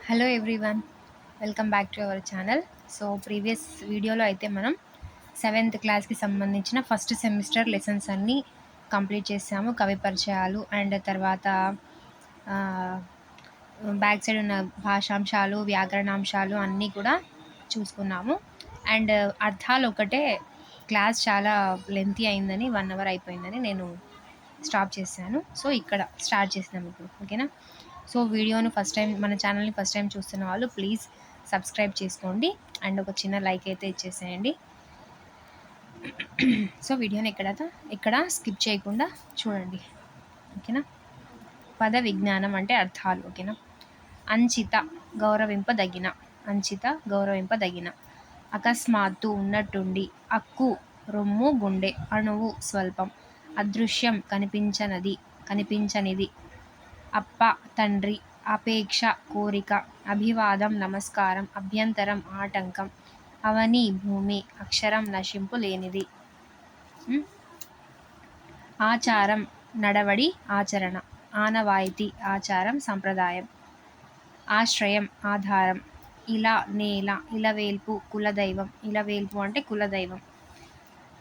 Hello everyone, welcome back to our channel. So previous వీడియోలో అయితే మనం సెవెంత్ క్లాస్కి సంబంధించిన ఫస్ట్ సెమిస్టర్ లెసన్స్ అన్నీ కంప్లీట్ చేసాము. కవి పరిచయాలు అండ్ తర్వాత బ్యాక్ సైడ్ ఉన్న భాషాంశాలు, వ్యాకరణాంశాలు అన్నీ కూడా చూసుకున్నాము. అండ్ అర్థాలు ఒకటే క్లాస్ చాలా లెంతీ అయిందని 1 అవర్ అయిపోయిందని నేను స్టాప్ చేశాను. సో ఇక్కడ స్టార్ట్ చేసినాం ఇప్పుడు, ఓకేనా. సో వీడియోను ఫస్ట్ టైం, మన ఛానల్ని ఫస్ట్ టైం చూస్తున్న వాళ్ళు ప్లీజ్ సబ్స్క్రైబ్ చేసుకోండి అండ్ ఒక చిన్న లైక్ అయితే ఇచ్చేసేయండి. సో వీడియోని ఇక్కడ స్కిప్ చేయకుండా చూడండి, ఓకేనా. పద విజ్ఞానం అంటే అర్థాలు, ఓకేనా. అంచిత గౌరవింపదగిన, అంచిత గౌరవింపదగిన. అకస్మాత్తు ఉన్నట్టుండి, అక్కు రొమ్ము గుండె, అణువు స్వల్పం, అదృశ్యం కనిపించనిది, అప్ప తండ్రి, అపేక్ష కోరిక, అభివాదం నమస్కారం, అభ్యంతరం ఆటంకం, అవని భూమి, అక్షరం నశింపు లేనిది. ఆచారం నడవడి ఆచరణ, ఆనవాయితీ ఆచారం సంప్రదాయం. ఆశ్రయం ఆధారం, ఇలా నేల, ఇలవేల్పు కులదైవం, ఇలవేల్పు అంటే కులదైవం.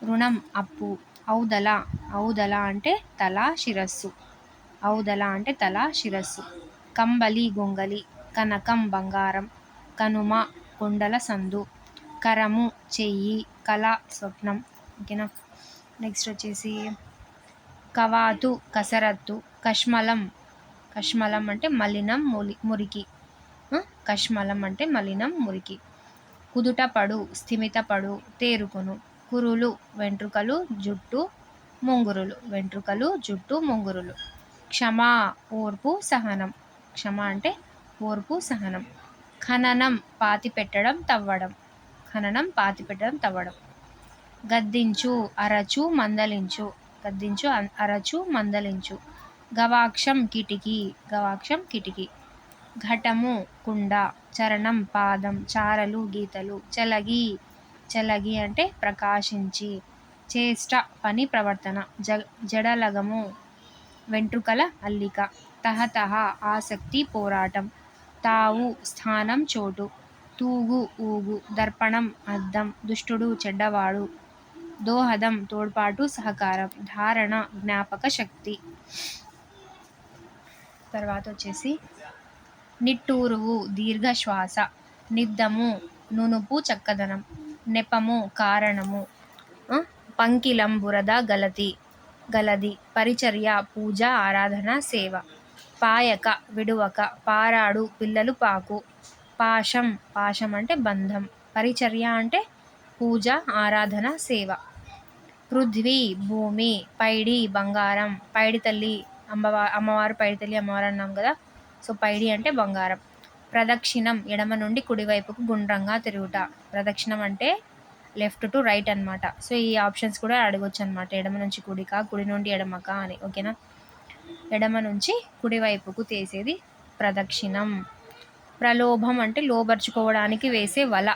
రుణం అప్పు, ఔదల, ఔదల అంటే తల శిరస్సు, ఔదల అంటే తల శిరస్సు. కంబలి గొంగలి, కనకం బంగారం, కనుమ కొండల సందు, కరము చెయ్యి, కళ స్వప్నం, ఓకేనా. నెక్స్ట్ వచ్చేసి కవాతు కసరత్తు, కష్మలం, కష్మలం అంటే మలినం మురికి, కష్మలం అంటే మలినం మురికి. కుదుటపడు స్థిమితపడు, తేరుకొను. కురులు వెంట్రుకలు జుట్టు ముంగురులు, వెంట్రుకలు జుట్టు ముంగురులు. క్షమా ఓర్పు సహనం, క్షమ అంటే ఓర్పు సహనం. ఖననం పాతిపెట్టడం తవ్వడం, ఖననం పాతిపెట్టడం తవ్వడం. గద్దించు అరచు మందలించు, గద్దించు అరచు మందలించు. గవాక్షం కిటికీ, గవాక్షం కిటికీ. ఘటము కుండ, చరణం పాదం, చారలు గీతలు. చలగి, చలగి అంటే ప్రకాశించి. చేష్ట పని ప్రవర్తన. జడలగము వెంట్రుకల అల్లిక. తహతహ ఆసక్తి పోరాటం. తావు స్థానం చోటు. తూగు ఊగు, దర్పణం అద్దం, దుష్టుడు చెడ్డవాడు. దోహదం తోడ్పాటు సహకారం. ధారణ జ్ఞాపక శక్తి. తర్వాత వచ్చేసి నిట్టూరువు దీర్ఘశ్వాస, నిద్దము నునుపు చక్కదనం, నెపము కారణము, పంకిలం బురద గలది, పరిచర్య పూజ ఆరాధన సేవ. పాయక విడువక, పారాడు పిల్లలు పాకు. పాశం, పాశం అంటే బంధం, పరిచర్య అంటే పూజ ఆరాధన సేవ. పృథ్వీ భూమి, పైడి బంగారం, పైడి తల్లి అమ్మవారు, పైడి తల్లి అమ్మవారు అన్నాం కదా, సో పైడి అంటే బంగారం. ప్రదక్షిణం ఎడమ నుండి కుడివైపుకు గుండ్రంగా తిరుగుట, ప్రదక్షిణం అంటే లెఫ్ట్ టు రైట్ అనమాట. సో ఈ ఆప్షన్స్ కూడా అడగొచ్చు అనమాట, ఎడమ నుంచి కుడికా, కుడి నుండి ఎడమకా అని, ఓకేనా. ఎడమ నుంచి కుడివైపుకు తీసేది ప్రదక్షిణం. ప్రలోభం అంటే లోబర్చుకోవడానికి వేసే వల.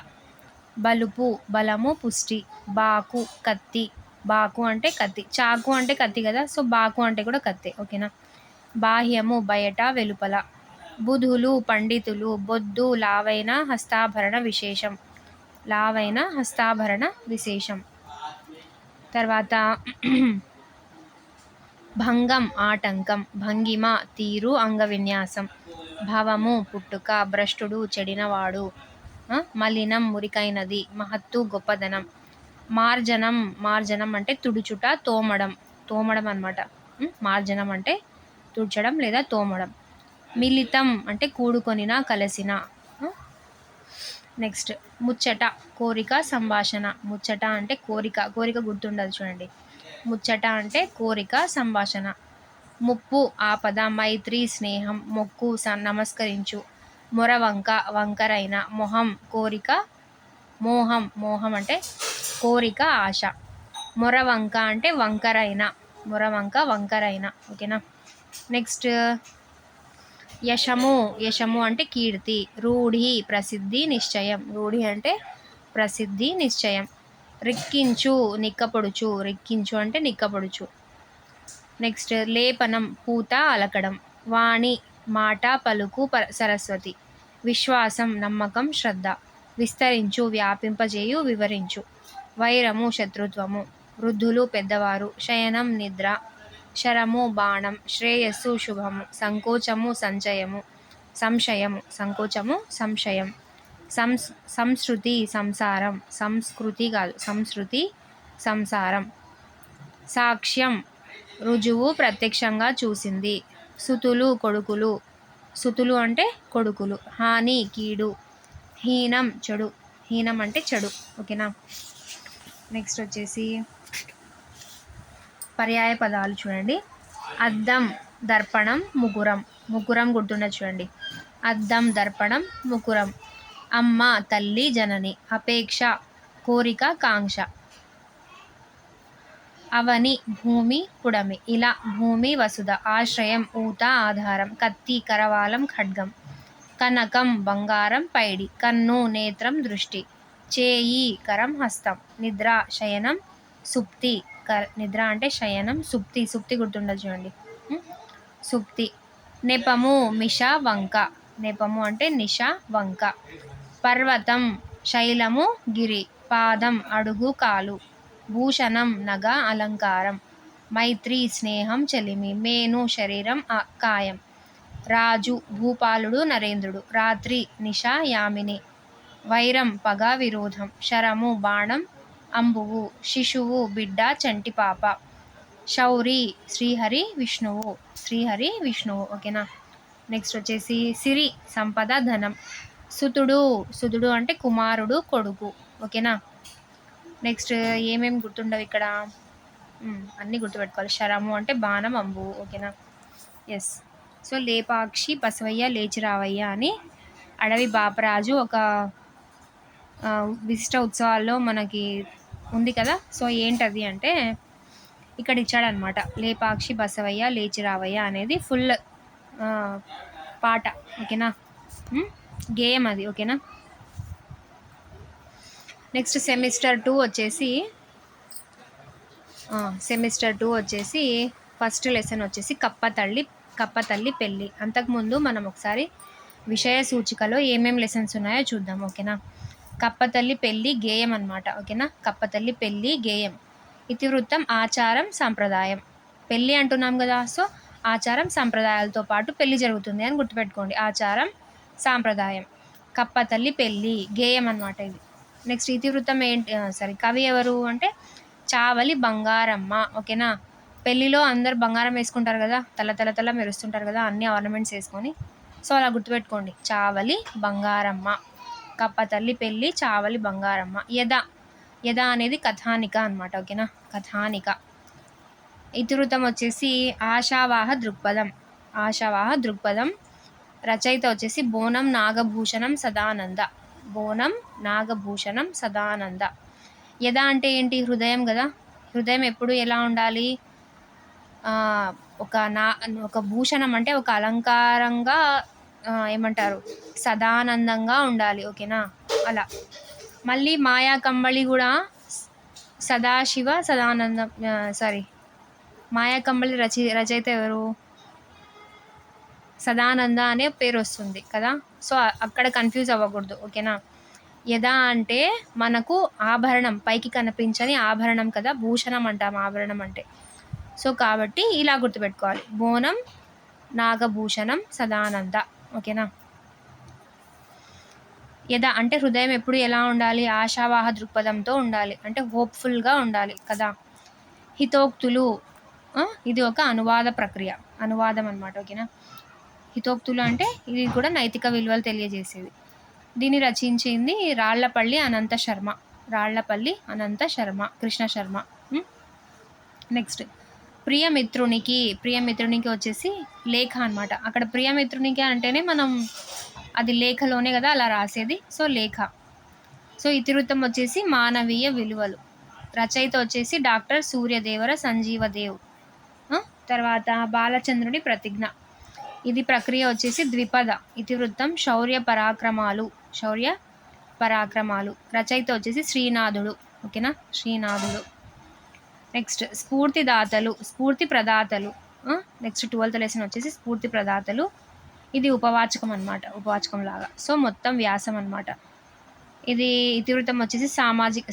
బలుపు బలము పుష్టి. బాకు కత్తి, బాకు అంటే కత్తి, చాకు అంటే కత్తి కదా, సో బాకు అంటే కూడా కత్తి, ఓకేనా. బాహ్యము బయట వెలుపల. బుధులు పండితులు, బొద్దు లావైన హస్తాభరణ విశేషం, లావైన హస్తాభరణ విశేషం. తర్వాత భంగం ఆటంకం, భంగిమ తీరు అంగవిన్యాసం. భవము పుట్టుక, భ్రష్టుడు చెడినవాడు. మలినం మురికైనది, మహత్తు గొప్పదనం. మార్జనం, మార్జనం అంటే తుడుచుట, తోమడం, తోమడం అనమాట. మార్జనం అంటే తుడ్చడం లేదా తోమడం. మిళితం అంటే కూడుకొనిన కలిసిన. నెక్స్ట్ ముచ్చట కోరిక సంభాషణ, ముచ్చట అంటే కోరిక, కోరిక గుర్తుండదు చూడండి. ముచ్చట అంటే కోరిక సంభాషణ. ముప్పు ఆపద, మైత్రి స్నేహం, మొక్కు నమస్కరించు. మొరవంక వంకరైన, మొహం కోరిక, మోహం, మోహం అంటే కోరిక ఆశ. మొరవంక అంటే వంకరైన, మొరవంక వంకరైన, ఓకేనా. నెక్స్ట్ యశము, యశము అంటే కీర్తి. రూఢి ప్రసిద్ధి నిశ్చయం, రూఢి అంటే ప్రసిద్ధి నిశ్చయం. రిక్కించు నిక్కపొడుచు, రిక్కించు అంటే నిక్కపొడుచు. నెక్స్ట్ లేపనం పూత అలకడం. వాణి మాట పలుకు సరస్వతి. విశ్వాసం నమ్మకం శ్రద్ధ. విస్తరించు వ్యాపింపజేయు వివరించు. వైరము శత్రుత్వము. వృద్ధులు పెద్దవారు. శయనం నిద్ర. శరము బాణం. శ్రేయస్సు శుభము. సంకోచము సంచయము. సంశయము సంకోచము సంశయం. సంస్కృతి సంసారం. సంస్కృతి కాదు సంస్కృతి సంసారం. సాక్ష్యం రుజువు ప్రత్యక్షంగా చూసింది. సుతులు కొడుకులు. సుతులు అంటే కొడుకులు. హాని కీడు. హీనం చెడు. హీనం అంటే చెడు. ఓకేనా. నెక్స్ట్ వచ్చేసి పర్యాయ పదాలు చూడండి. అద్దం దర్పణం ముగ్గురం. ముగ్గురం గుర్తుండదు చూడండి. అద్దం దర్పణం ముగ్గురం. అమ్మ తల్లి జనని. అపేక్ష కోరిక కాంక్ష. అవని భూమి పుడమి. ఇలా భూమి వసుధ. ఆశ్రయం ఊత ఆధారం. కత్తి కరవాలం ఖడ్గం. కనకం బంగారం పైడి. కన్ను నేత్రం దృష్టి. చేయి కరం హస్తం. నిద్ర శయనం సుప్తి. నిద్ర అంటే శయనం. సుప్తి సుప్తి గుర్తుండదు చూడండి. సుప్తి. నెపము మిష వంక. నెపము అంటే నిష వంక. పర్వతం శైలము గిరి. పాదం అడుగు కాలు. భూషణం నగ అలంకారం. మైత్రి స్నేహం చెలిమి. మేను శరీరం కాయం. రాజు భూపాలుడు నరేంద్రుడు. రాత్రి నిష యామిని. వైరం పగ విరోధం. శరము బాణం అంబువు. శిశువు బిడ్డ చంటి పాప. శౌరి శ్రీహరి విష్ణువు. శ్రీహరి విష్ణువు. ఓకేనా. నెక్స్ట్ వచ్చేసి సిరి సంపద ధనం. సుతుడు. సుతుడు అంటే కుమారుడు కొడుకు. ఓకేనా. నెక్స్ట్ ఏమేమి గుర్తుండవు ఇక్కడ, అన్నీ గుర్తుపెట్టుకోవాలి. శరము అంటే బాణం అంబువు. ఓకేనా. ఎస్. సో లేపాక్షి బసవయ్య లేచి రావయ్య అని అడవి బాపరాజు ఒక విశిష్ట ఉత్సవాల్లో మనకి ఉంది కదా. సో ఏంటది అంటే ఇక్కడ ఇచ్చాడనమాట. లేపాక్షి బసవయ్య లేచి రావయ్య అనేది ఫుల్ పాట. ఓకేనా. గేయం అది. ఓకేనా. నెక్స్ట్ సెమిస్టర్ 2 వచ్చేసి ఫస్ట్ లెసన్ వచ్చేసి కప్పతల్లి పెళ్ళి. అంతకుముందు మనం ఒకసారి విషయ సూచికలో ఏమేమి లెసన్స్ ఉన్నాయో చూద్దాం. ఓకేనా. కప్పతల్లి పెళ్ళి గేయం అనమాట. ఓకేనా. కప్పతల్లి పెళ్ళి గేయం. ఇతివృత్తం ఆచారం సంప్రదాయం. పెళ్ళి అంటున్నాం కదా. సో ఆచారం సంప్రదాయాలతో పాటు పెళ్ళి జరుగుతుంది అని గుర్తుపెట్టుకోండి. ఆచారం సాంప్రదాయం. కప్పతల్లి పెళ్ళి గేయం అనమాట ఇది. నెక్స్ట్ ఇతివృత్తం కవి ఎవరు అంటే చావలి బంగారమ్మ. ఓకేనా. పెళ్ళిలో అందరు బంగారం వేసుకుంటారు కదా, తల మెరుస్తుంటారు కదా అన్ని ఆర్నమెంట్స్ వేసుకొని. సో అలా గుర్తుపెట్టుకోండి. చావలి బంగారమ్మ. కప్పతల్లి పెళ్ళి చావలి బంగారమ్మ. యద అనేది కథానిక అనమాట. ఓకేనా. కథానిక. ఇతివృత్తం వచ్చేసి ఆశావాహ దృక్పథం. రచయిత వచ్చేసి బోనం నాగభూషణం సదానంద. యద అంటే ఏంటి? హృదయం కదా. హృదయం ఎప్పుడు ఎలా ఉండాలి? ఒక భూషణం అంటే ఒక అలంకారంగా ఏమంటారు, సదానందంగా ఉండాలి. ఓకేనా. అలా మళ్ళీ మాయా కంబళి కూడా మాయా కంబళి రచయిత ఎవరు? సదానంద అనే పేరు వస్తుంది కదా. సో అక్కడ కన్ఫ్యూజ్ అవ్వకూడదు. ఓకేనా. యదా అంటే మనకు ఆభరణం, పైకి కనిపించని ఆభరణం కదా. భూషణం అంటాం ఆభరణం అంటే. సో కాబట్టి ఇలా గుర్తుపెట్టుకోవాలి. బోనం నాగభూషణం సదానంద. ఓకేనా. యదా అంటే హృదయం ఎప్పుడు ఎలా ఉండాలి? ఆశావాహ దృక్పథంతో ఉండాలి, అంటే హోప్ఫుల్గా ఉండాలి కదా. హితోక్తులు ఇది ఒక అనువాద ప్రక్రియ, అనువాదం అనమాట. ఓకేనా. హితోక్తులు అంటే ఇది కూడా నైతిక విలువలు తెలియజేసేది. దీన్ని రచించింది రాళ్లపల్లి అనంత శర్మ, కృష్ణ శర్మ. నెక్స్ట్ ప్రియమిత్రునికి వచ్చేసి లేఖ అనమాట. అక్కడ ప్రియమిత్రునికి అంటేనే మనం అది లేఖలోనే కదా అలా రాసేది. సో లేఖ. సో ఇతివృత్తం వచ్చేసి మానవీయ విలువలు. రచయిత వచ్చేసి డాక్టర్ సూర్యదేవర సంజీవదేవ్. తర్వాత బాలచంద్రుడి ప్రతిజ్ఞ. ఇది ప్రక్రియ వచ్చేసి ద్విపద. ఇతివృత్తం శౌర్య పరాక్రమాలు. రచయిత వచ్చేసి శ్రీనాథుడు. ఓకేనా. శ్రీనాథుడు. నెక్స్ట్ స్ఫూర్తి ప్రదాతలు. నెక్స్ట్ 12th లెసన్ వచ్చేసి స్ఫూర్తి ప్రదాతలు. ఇది ఉపవాచకం అనమాట, ఉపవాచకం లాగా. సో మొత్తం వ్యాసం అనమాట. ఇది ఇతివృత్తం వచ్చేసి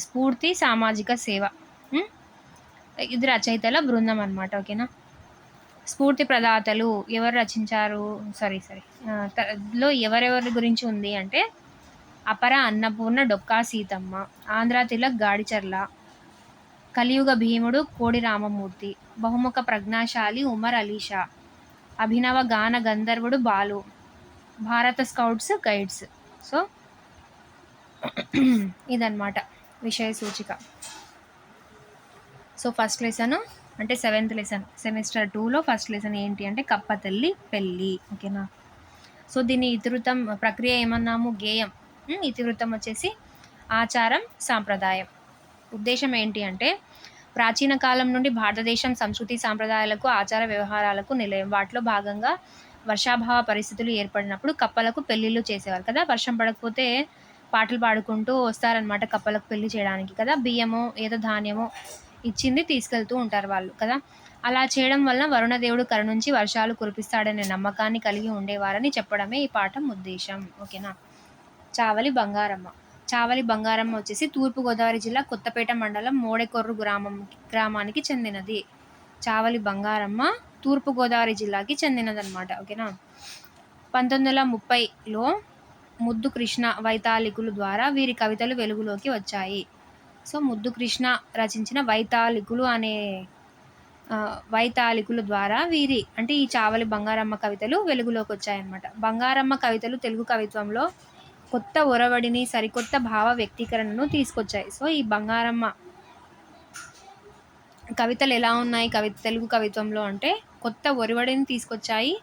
స్ఫూర్తి సామాజిక సేవ. ఉం? ఇది రచయితల బృందం అనమాట. ఓకేనా. స్ఫూర్తి ప్రదాతలు ఎవరు రచించారు, లో ఎవరెవరి గురించి ఉంది అంటే అపర అన్నపూర్ణ డొక్కా సీతమ్మ, ఆంధ్ర తిలక్ గాడిచర్ల, కలియుగ భీముడు కోడి రామమూర్తి, బహుముఖ ప్రజ్ఞాశాలి ఉమర్ అలీషా, అభినవ గాన గంధర్వుడు బాలు, భారత స్కౌట్స్ గైడ్స్. సో ఇదన్నమాట విషయ సూచిక. సో ఫస్ట్ లెసన్ అంటే 7th లెసన్, సెమిస్టర్ 2లో ఫస్ట్ లెసన్ ఏంటి అంటే కప్పతల్లి పెళ్ళి. ఓకేనా. సో దీని ఇతివృత్తం ప్రక్రియ ఏమన్నాము, గేయం. ఇతివృత్తం వచ్చేసి ఆచారం సాంప్రదాయం. ఉద్దేశం ఏంటి అంటే ప్రాచీన కాలం నుండి భారతదేశం సంస్కృతి సాంప్రదాయాలకు ఆచార వ్యవహారాలకు నిలయం. వాటిలో భాగంగా వర్షాభావ పరిస్థితులు ఏర్పడినప్పుడు కప్పలకు పెళ్ళిళ్ళు చేసేవారు కదా. వర్షం పడకపోతే పాటలు పాడుకుంటూ వస్తారనమాట కప్పలకు పెళ్లి చేయడానికి కదా. బియ్యమో ఏదో ధాన్యమో ఇచ్చింది తీసుకెళ్తూ ఉంటారు వాళ్ళు కదా. అలా చేయడం వలన వరుణదేవుడు కరుణించి వర్షాలు కురిపిస్తాడనే నమ్మకాన్ని కలిగి ఉండేవారని చెప్పడమే ఈ పాఠం ఉద్దేశం. ఓకేనా. చావలి బంగారమ్మ. చావలి బంగారమ్మ వచ్చేసి తూర్పుగోదావరి జిల్లా కొత్తపేట మండలం మోడెకొర్రు గ్రామానికి చెందినది. చావలి బంగారమ్మ తూర్పుగోదావరి జిల్లాకి చెందినదనమాట. ఓకేనా. 1930లో ముద్దు కృష్ణ వైతాళికులు ద్వారా వీరి కవితలు వెలుగులోకి వచ్చాయి. సో ముద్దు కృష్ణ రచించిన వైతాళికులు ద్వారా వీరి అంటే ఈ చావలి బంగారమ్మ కవితలు వెలుగులోకి వచ్చాయన్నమాట. బంగారమ్మ కవితలు తెలుగు కవిత్వంలో కొత్త ఒరవడిని, సరికొత్త భావ వ్యక్తీకరణను తీసుకొచ్చాయి. సో ఈ బంగారమ్మ కవితలు ఎలా ఉన్నాయి తెలుగు కవిత్వంలో అంటే కొత్త ఒరవడిని తీసుకొచ్చాయి,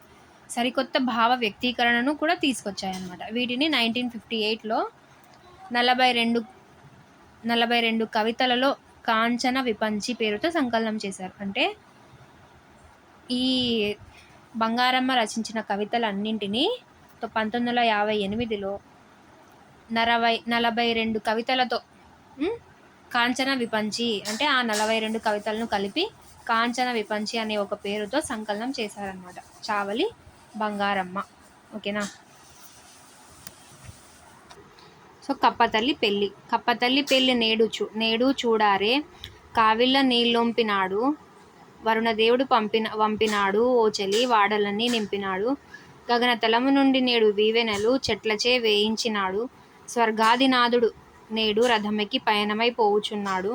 సరికొత్త భావ వ్యక్తీకరణను కూడా తీసుకొచ్చాయి అన్నమాట. వీటిని 1958లో 42 కవితలలో కాంచన విపంచి పేరుతో సంకలనం చేశారు. అంటే ఈ బంగారమ్మ రచించిన కవితలన్నింటినీ 1958లో 42 కవితలతో కాంచన విపంచి అంటే ఆ 42 కవితలను కలిపి కాంచన విపంచి అనే ఒక పేరుతో సంకలనం చేశారనమాట చావలి బంగారమ్మ. ఓకేనా. సో కప్పతల్లి పెళ్ళి నేడు చూడారే, కావిళ్ళ నీళ్ళొంపినాడు, వరుణదేవుడు వంపినాడు, ఓచలి వాడలన్నీ నింపినాడు, గగనతలము నుండి నేడు వీవెనలు చెట్లచే వేయించినాడు, స్వర్గాదినాథుడు నేడు రథమెక్కి పయనమై పోవుచున్నాడు,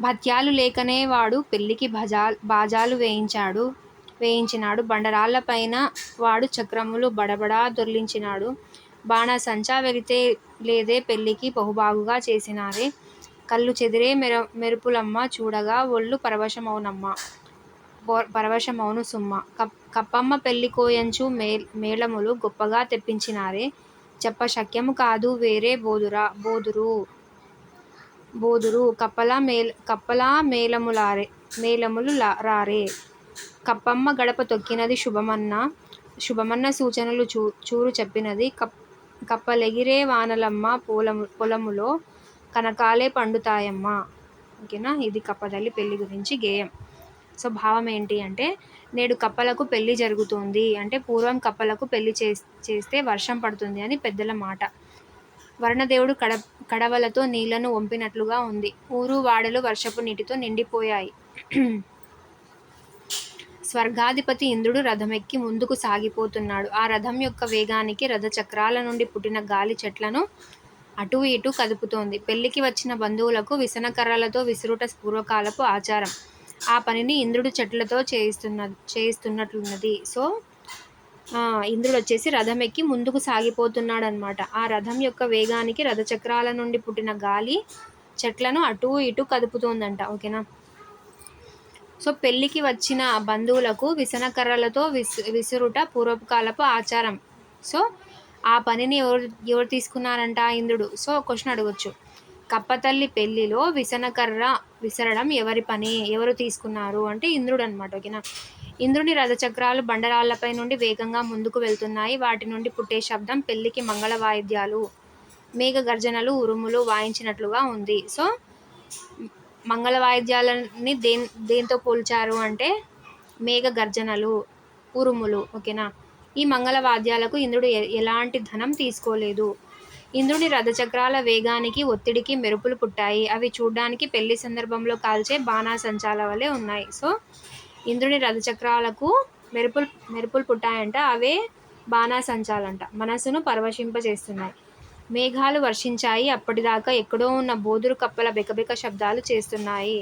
భత్యాలు లేకనే వాడు పెళ్ళికి బాజాలు వేయించినాడు, బండరాళ్ళ పైన వాడు చక్రములు బడబడా దొర్లించినాడు, బాణసంచా వెలితే లేదే పెళ్ళికి బహుబాగుగా చేసినారే, కళ్ళు చెదిరే మెరుపులమ్మ చూడగా ఒళ్ళు పరవశమౌను సుమ్మ, కప్పమ్మ పెళ్ళి కోయంచు మేళములు గొప్పగా తెప్పించినారే, చెప్ప శక్యము కాదు వేరే బోదురు కప్పలా మేళములు రారే, కప్పమ్మ గడప తొక్కినది శుభమన్న సూచనలు చూరు చెప్పినది, కప్పలెగిరే వానలమ్మ పొలములో కనకాలే పండుతాయమ్మ. ఓకేనా. ఇది కప్పతల్లి పెళ్లి గురించి గేయం. సో భావం ఏంటి అంటే నేడు కప్పలకు పెళ్లి జరుగుతుంది అంటే పూర్వం కప్పలకు పెళ్లి చేస్తే వర్షం పడుతుంది అని పెద్దల మాట. వరుణదేవుడు కడవలతో నీళ్లను వంపినట్లుగా ఉంది. ఊరు వాడలు వర్షపు నీటితో నిండిపోయాయి. స్వర్గాధిపతి ఇంద్రుడు రథమెక్కి ముందుకు సాగిపోతున్నాడు. ఆ రథం యొక్క వేగానికి రథ చక్రాల నుండి పుట్టిన గాలి చెట్లను అటూ ఇటూ కదుపుతోంది. పెళ్లికి వచ్చిన బంధువులకు విసనకర్రలతో విసురుట పూర్వకాలపు ఆచారం. ఆ పనిని ఇంద్రుడు చెట్లతో చేయిస్తున్నట్లున్నది. సో ఇంద్రుడు వచ్చేసి రథం ఎక్కి ముందుకు సాగిపోతున్నాడు అనమాట. ఆ రథం యొక్క వేగానికి రథచక్రాల నుండి పుట్టిన గాలి చెట్లను అటూ ఇటూ కదుపుతోందంట. ఓకేనా. సో పెళ్ళికి వచ్చిన బంధువులకు విసనకర్రలతో విసురుట పూర్వకాలపు ఆచారం. సో ఆ పనిని ఎవరు తీసుకున్నారంట, ఇంద్రుడు. సో క్వశ్చన్ అడగొచ్చు, కప్పతల్లి పెళ్లిలో విసనకర్ర విసరడం ఎవరి పని, ఎవరు తీసుకున్నారు అంటే ఇంద్రుడు అనమాట. ఓకేనా. ఇంద్రుని రథచక్రాలు బండరాళ్లపై నుండి వేగంగా ముందుకు వెళ్తున్నాయి. వాటి నుండి పుట్టే శబ్దం పెళ్లికి మంగళ వాయిద్యాలు, మేఘ గర్జనలు, ఉరుములు వాయించినట్లుగా ఉంది. సో మంగళ వాయిద్యాలని దేంతో పోల్చారు అంటే మేఘ గర్జనలు, ఉరుములు. ఓకేనా. ఈ మంగళ వాద్యాలకు ఇంద్రుడు ఎలాంటి ధనం తీసుకోలేదు. ఇంద్రుని రథచక్రాల వేగానికి ఒత్తిడికి మెరుపులు పుట్టాయి. అవి చూడ్డానికి పెళ్లి సందర్భంలో కాల్చే బాణాసంచాల వలె ఉన్నాయి. సో ఇంద్రుని రథచక్రాలకు మెరుపులు మెరుపులు పుట్టాయంట. అవే బాణాసంచాలంట. మనసును పరవశింపజేస్తున్నాయి. మేఘాలు వర్షించాయి. అప్పటిదాకా ఎక్కడో ఉన్న బోదురు కప్పల బెకబెక శబ్దాలు చేస్తున్నాయి.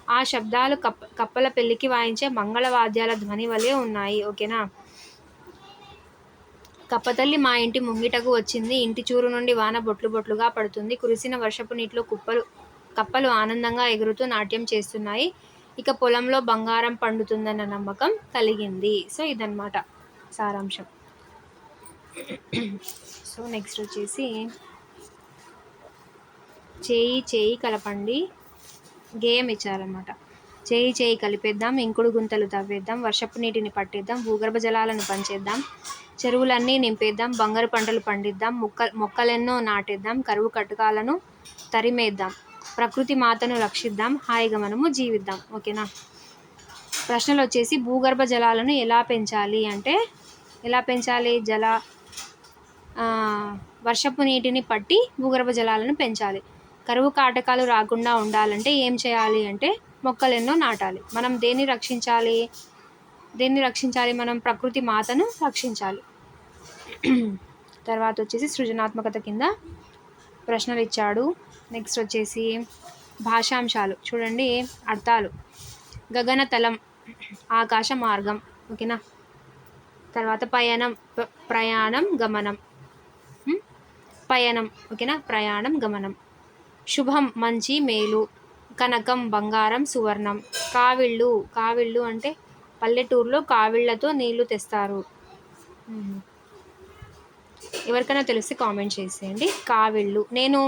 ఆ శబ్దాలు కప్పల పెళ్లికి వాయించే మంగళవాద్యాల ధ్వని వలె ఉన్నాయి. ఓకేనా. కప్పతల్లి మా ఇంటి ముంగిటకు వచ్చింది. ఇంటి చూరు నుండి వాన బొట్లు బొట్లుగా పడుతుంది. కురిసిన వర్షపు నీటిలో కప్పలు ఆనందంగా ఎగురుతూ నాట్యం చేస్తున్నాయి. ఇక పొలంలో బంగారం పండుతుందన్న నమ్మకం కలిగింది. సో ఇదన్నమాట సారాంశం. సో నెక్స్ట్ వచ్చేసి చేయి చేయి కలపండి గేయం ఇచ్చారనమాట. చేయి చేయి కలిపేద్దాం, ఇంకుడు గుంతలు తవ్వేద్దాం, వర్షపు నీటిని పట్టేద్దాం, భూగర్భ జలాలను పంచేద్దాం, చెరువులన్నీ నింపేద్దాం, బంగారు పంటలు పండిద్దాం, మొక్కలెన్నో నాటేద్దాం, కరువు కటకాలను తరిమేద్దాం, ప్రకృతి మాతను రక్షిద్దాం, హాయిగా మనము జీవిద్దాం. ఓకేనా. ప్రశ్నలు వచ్చేసి భూగర్భ జలాలను ఎలా పెంచాలి అంటే, ఎలా పెంచాలి? వర్షపు నీటిని పట్టి భూగర్భ జలాలను పెంచాలి. కరువు కాటకాలు రాకుండా ఉండాలంటే ఏం చేయాలి అంటే మొక్కలెన్నో నాటాలి. మనం దేన్ని రక్షించాలి? మనం ప్రకృతి మాతను రక్షించాలి. తర్వాత వచ్చేసి సృజనాత్మకత కింద ప్రశ్నలు ఇచ్చాడు. నెక్స్ట్ వచ్చేసి భాషాంశాలు చూడండి. అర్థాలు: గగనతలం, ఆకాశ మార్గం. ఓకేనా. తర్వాత ప్రయాణం గమనం. పయనం. ఓకేనా. ప్రయాణం గమనం. శుభం మంచి మేలు. కనకం బంగారం సువర్ణం. కావిళ్ళు అంటే పల్లెటూరులో కావిళ్లతో నీళ్లు తెస్తారు. ఎవరికైనా తెలిస్తే కామెంట్ చేసేయండి. కావిళ్ళు నేను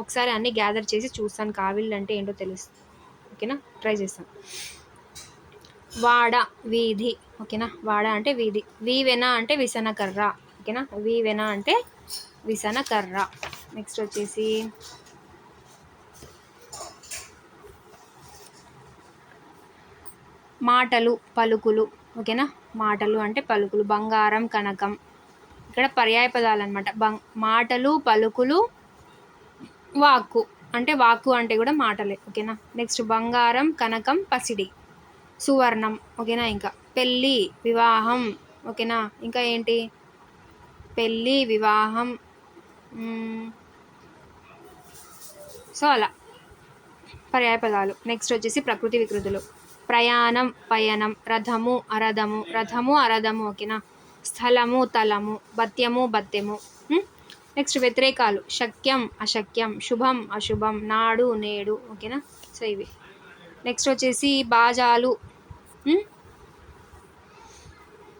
ఒకసారి అన్నీ గ్యాదర్ చేసి చూస్తాను. కావిళ్ళు అంటే ఏంటో తెలుస్తుంది. ఓకేనా. ట్రై చేస్తాను. వాడ వీధి. ఓకేనా. వాడ అంటే వీధి. వీవెన అంటే విసనకర్ర. ఓకేనా. వీవెన అంటే విసనకర్ర. నెక్స్ట్ వచ్చేసి మాటలు పలుకులు. ఓకేనా. మాటలు అంటే పలుకులు. బంగారం కనకం. ఇక్కడ పర్యాయ పదాలు అనమాట. మాటలు పలుకులు. వాక్కు అంటే కూడా మాటలే. ఓకేనా. నెక్స్ట్ బంగారం కనకం పసిడి. సువర్ణం. ఓకేనా. ఇంకా పెళ్ళి వివాహం. ఓకేనా. ఇంకా ఏంటి? పెళ్ళి వివాహం. సో అలా పర్యాయ పదాలు. నెక్స్ట్ వచ్చేసి ప్రకృతి వికృతులు. ప్రయాణం పయనం. రథము అరథము. ఓకేనా. స్థలము తలము. బత్యము బత్తెము. నెక్స్ట్ వ్యతిరేకాలు: శక్యం అశక్యం, శుభం అశుభం, నాడు నేడు. ఓకేనా. సో ఇవి. నెక్స్ట్ వచ్చేసి బాజాలు.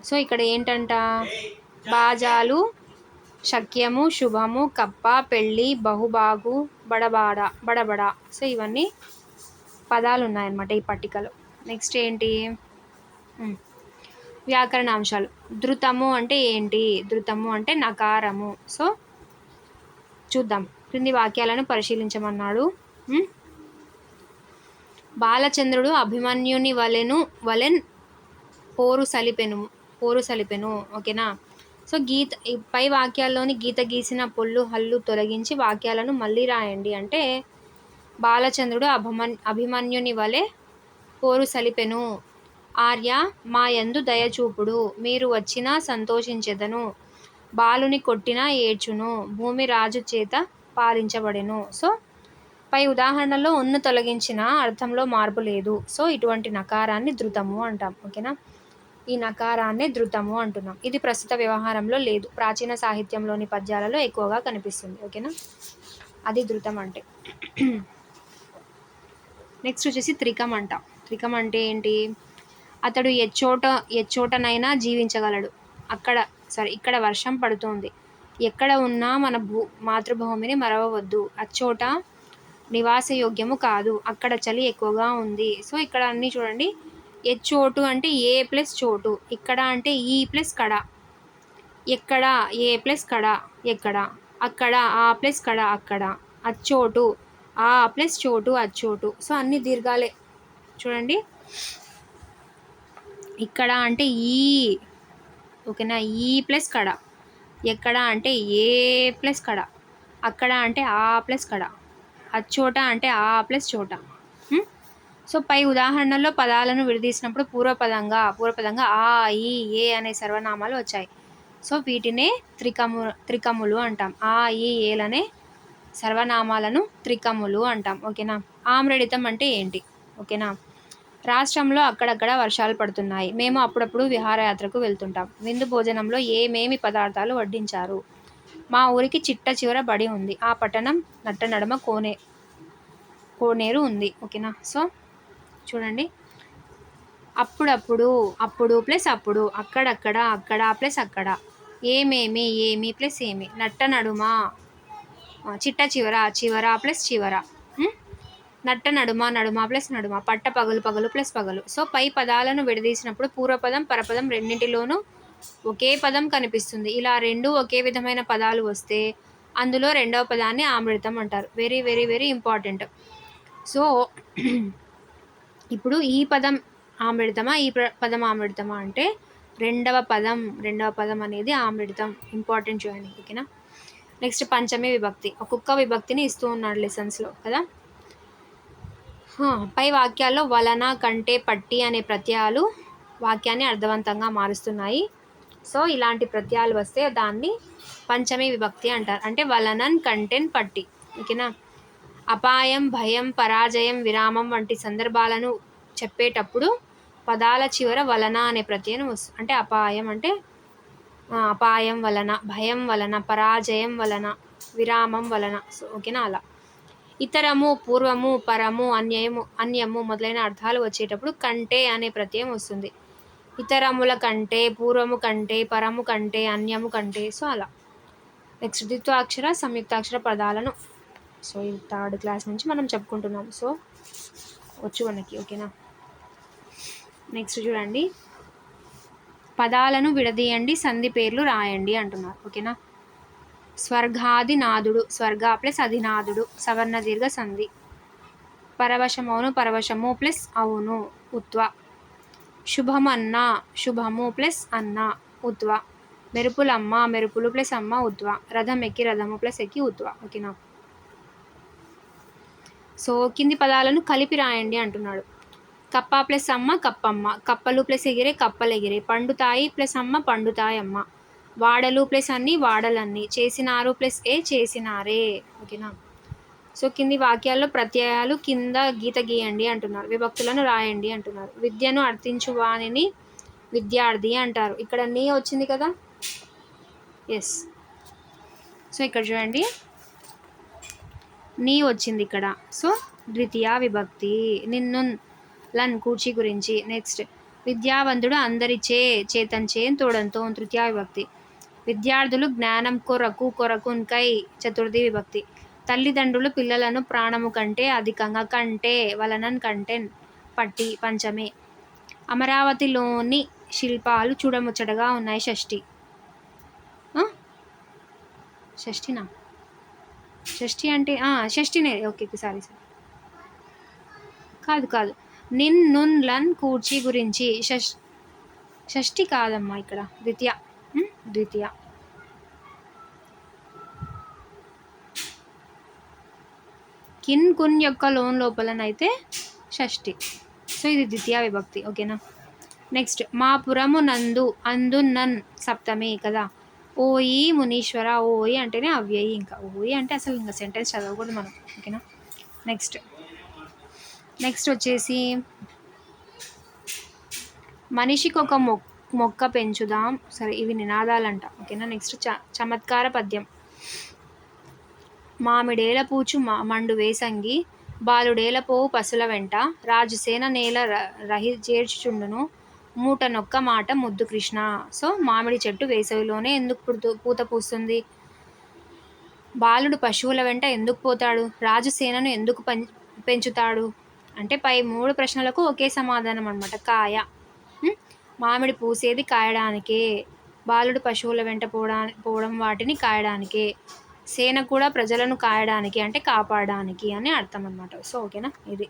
సో ఇక్కడ ఏంటంట? బాజాలు, శక్యము, శుభము, కప్ప, పెళ్ళి, బహుబాగు, బడబడ. సో ఇవన్నీ పదాలు ఉన్నాయన్నమాట ఈ పట్టికలో. నెక్స్ట్ ఏంటి? వ్యాకరణాంశాలు. ధృతము అంటే ఏంటి? ధృతము అంటే నకారము. సో చూద్దాం. క్రింది వాక్యాలను పరిశీలించమన్నాడు. బాలచంద్రుడు అభిమన్యుని వలెన్ పోరు సలిపెను. ఓకేనా. సో పై వాక్యాల్లోని గీత గీసిన పొల్లు హల్లు తొలగించి వాక్యాలను మళ్ళీ రాయండి అంటే, బాలచంద్రుడు అభిమన్యుని వలె పోరు సలిపెను. ఆర్య మా యందు దయచూపుడు. మీరు వచ్చినా సంతోషించెదను. బాలుని కొట్టినా ఏడ్చును. భూమి రాజు చేత పాలించబడెను. సో పై ఉదాహరణలో తొలగించిన అర్థంలో మార్పు లేదు. సో ఇటువంటి నకారాన్ని ధృతము అంటాం. ఓకేనా. ఈ నకారాన్నే ధృతము అంటున్నాం. ఇది ప్రస్తుత వ్యవహారంలో లేదు. ప్రాచీన సాహిత్యంలోని పద్యాలలో ఎక్కువగా కనిపిస్తుంది. ఓకేనా. అది ధృతం అంటే. నెక్స్ట్ వచ్చేసి త్రికం అంట. త్రికం అంటే ఏంటి? అతడు ఎచ్చోటనైనా జీవించగలడు. ఇక్కడ వర్షం పడుతోంది. ఎక్కడ ఉన్నా మన మాతృభూమిని మరవవద్దు. అచ్చోట నివాసయోగ్యము కాదు. అక్కడ చలి ఎక్కువగా ఉంది. సో ఇక్కడ అన్నీ చూడండి. ఎచ్చోటు అంటే ఏ ప్లస్ చోటు. ఇక్కడ అంటే ఈ ప్లస్ కడ. ఎక్కడ ఏ ప్లస్ కడ ఎక్కడ. అక్కడ ఆ ప్లస్ కడ అక్కడ. అచ్చోటు ఆ ప్లస్ చోటు అచ్చోటు. సో అన్ని దీర్ఘాలే చూడండి. ఇక్కడ అంటే ఈ. ఓకేనా. ఈ ప్లస్ కడ, ఎక్కడ అంటే ఏ ప్లస్ కడ, అక్కడ అంటే ఆ ప్లస్ కడ, అచ్చోట అంటే ఆ ప్లస్ చోట. సో పై ఉదాహరణలో పదాలను విడదీసినప్పుడు పూర్వపదంగా ఆ, ఈ, ఏ అనే సర్వనామాలు వచ్చాయి. సో వీటినే త్రికములు అంటాం. ఆ, ఈ, ఏలనే సర్వనామాలను త్రికములు అంటాం. ఓకేనా. ఆమ్రడితం అంటే ఏంటి? ఓకేనా. రాష్ట్రంలో అక్కడక్కడ వర్షాలు పడుతున్నాయి. మేము అప్పుడప్పుడు విహారయాత్రకు వెళ్తుంటాం. విందు భోజనంలో ఏమేమి పదార్థాలు వడ్డించారు? మా ఊరికి చిట్ట చివర బడి ఉంది. ఆ పట్టణం నట్ట నడుమ కోనేరు ఉంది. ఓకేనా. సో చూడండి, అప్పుడప్పుడు, అప్పుడు ప్లస్ అప్పుడు, అక్కడక్కడ, అక్కడ ప్లస్ అక్కడ, ఏమేమి, ఏమి ప్లస్ ఏమి, నట్ట నడుమ, చిట్ట చివర, చివర ప్లస్ చివర, నట్ట నడుమ, నడుమ ప్లస్ నడుమ, పట్ట పగలు, పగలు ప్లస్ పగలు. సో పై పదాలను విడదీసినప్పుడు పూర్వపదం పరపదం రెండింటిలోనూ ఒకే పదం కనిపిస్తుంది. ఇలా రెండు ఒకే విధమైన పదాలు వస్తే అందులో రెండవ పదాన్ని ఆమ్రితం అంటారు. Very very very important. So ఇప్పుడు ఈ పదం ఆమ్రితమా, ఈ పదం ఆమ్రితమా అంటే రెండవ పదం అనేది ఆమ్రితం. ఇంపార్టెంట్ చూడండి. ఓకేనా. నెక్స్ట్ పంచమి విభక్తి. ఒక్కొక్క విభక్తిని ఇస్తూ ఉన్నాడు లెసన్స్లో కదా. పై వాక్యాల్లో వలన, కంటే, పట్టి అనే ప్రత్యయాలు వాక్యాన్ని అర్థవంతంగా మారుస్తున్నాయి. సో ఇలాంటి ప్రత్యయాలు వస్తే దాన్ని పంచమి విభక్తి అంటారు. అంటే వలనన్, కంటెన్, పట్టి. ఓకేనా. అపాయం, భయం, పరాజయం, విరామం వంటి సందర్భాలను చెప్పేటప్పుడు పదాల చివర వలన అనే ప్రత్యయం వస్తుంది. అంటే అపాయం అంటే అపాయం వలన, భయం వలన, పరాజయం వలన, విరామం వలన. సో ఓకేనా. అలా ఇతరము, పూర్వము, పరము, అన్యము మొదలైన అర్థాలు వచ్చేటప్పుడు కంటే అనే ప్రత్యయం వస్తుంది. ఇతరముల కంటే, పూర్వము కంటే, పరము కంటే, అన్యము కంటే. సో అలా. నెక్స్ట్ ద్విత్వాక్షర సంయుక్తాక్షర పదాలను సో ఈ థర్డ్ క్లాస్ నుంచి మనం చెప్పుకుంటున్నాం. సో వచ్చు మనకి. ఓకేనా. నెక్స్ట్ చూడండి, పదాలను విడదీయండి, సంధి పేర్లు రాయండి అంటున్నారు. ఓకేనా. స్వర్గాధినాథుడు, స్వర్గ ప్లస్ అధినాథుడు, సవర్ణ దీర్ఘ సంధి. పరవశమవును, పరవశము ప్లస్ అవును, ఉత్వ. శుభమన్న, శుభము ప్లస్ అన్న, ఉత్వ. మెరుపులమ్మ, మెరుపులు ప్లస్ అమ్మ, ఉత్వ. రథం ఎక్కి, రథము ప్లస్ ఎక్కి, ఉత్వ. ఓకేనా. సో కింది పదాలను కలిపి రాయండి అంటున్నాడు. కప్ప ప్లస్ అమ్మ, కప్పమ్మ. కప్పలు ప్లస్ ఎగిరే, కప్పలు ఎగిరే. పండుతాయి ప్లస్ అమ్మ, పండుతాయమ్మ. వాడలు ప్లస్ అన్ని, వాడలన్నీ. చేసినారు ప్లస్ ఏ, చేసినారే. ఓకేనా. సో కింది వాక్యాల్లో ప్రత్యయాలు కింద గీత గీయండి అంటున్నారు. విభక్తులను రాయండి అంటున్నారు. విద్యను అర్థించు వానిని విద్యార్థి అంటారు. ఇక్కడ నీ వచ్చింది కదా. ఎస్. సో ఇక్కడ చూడండి, నీ వచ్చింది ఇక్కడ. సో ద్వితీయ విభక్తి. నిన్ను, లన్ కూర్చి గురించి. నెక్స్ట్ విద్యావంతుడు అందరిచే, చేతంచే, తోడంతో తృతీయ విభక్తి. విద్యార్థులు జ్ఞానం కొరకున్కై చతుర్థి విభక్తి. తల్లిదండ్రులు పిల్లలను ప్రాణము కంటే అధికంగా, కంటే వలనన్, కంటెన్, పట్టి పంచమే. అమరావతిలోని శిల్పాలు చూడముచ్చటగా ఉన్నాయి, షష్ఠి. షష్ఠినా, షష్ఠి అంటే షష్ఠినే. ఓకే సారీ కాదు. నిన్, నున్, లన్ కూర్చి గురించి. షష్ఠి కాదమ్మా ఇక్కడ, ద్వితీయ. కిన్, కున్ యొక్క లోన్ లోపలనైతే షష్ఠి. సో ఇది ద్వితీయ విభక్తి. ఓకేనా. నెక్స్ట్ మా పురము నందు, అందు నన్ సప్తమి కదా. ఓయి మునీశ్వర, ఓయి అంటేనే అవ్యయి. ఇంకా ఓయి అంటే అసలు ఇంకా సెంటెన్స్ చదవకూడదు మనం. ఓకేనా. నెక్స్ట్ వచ్చేసి మనిషికి ఒక మొక్క పెంచుదాం. సరే ఇవి నినాదాలంట. ఓకేనా. నెక్స్ట్ చమత్కార పద్యం. మామిడేల పూచు మండు వేసంగి, బాలుడేల పోవు పశుల వెంట, రాజుసేన నేల చేర్చుచుండును, మూట నొక్క మాట ముద్దు కృష్ణ. సో మామిడి చెట్టు వేసవిలోనే ఎందుకు పూత పూస్తుంది? బాలుడు పశువుల వెంట ఎందుకు పోతాడు? రాజు సేనను ఎందుకు పెంచుతాడు? అంటే పై 3 ప్రశ్నలకు ఒకే సమాధానం అన్నమాట. కాయ. మామిడి పూసేది కాయడానికే, బాలుడు పశువుల వెంట పోవడం వాటిని కాయడానికే, సేన కూడా ప్రజలను కాయడానికి అంటే కాపాడడానికి అని అర్థం అన్నమాట. సో ఓకేనా. ఇది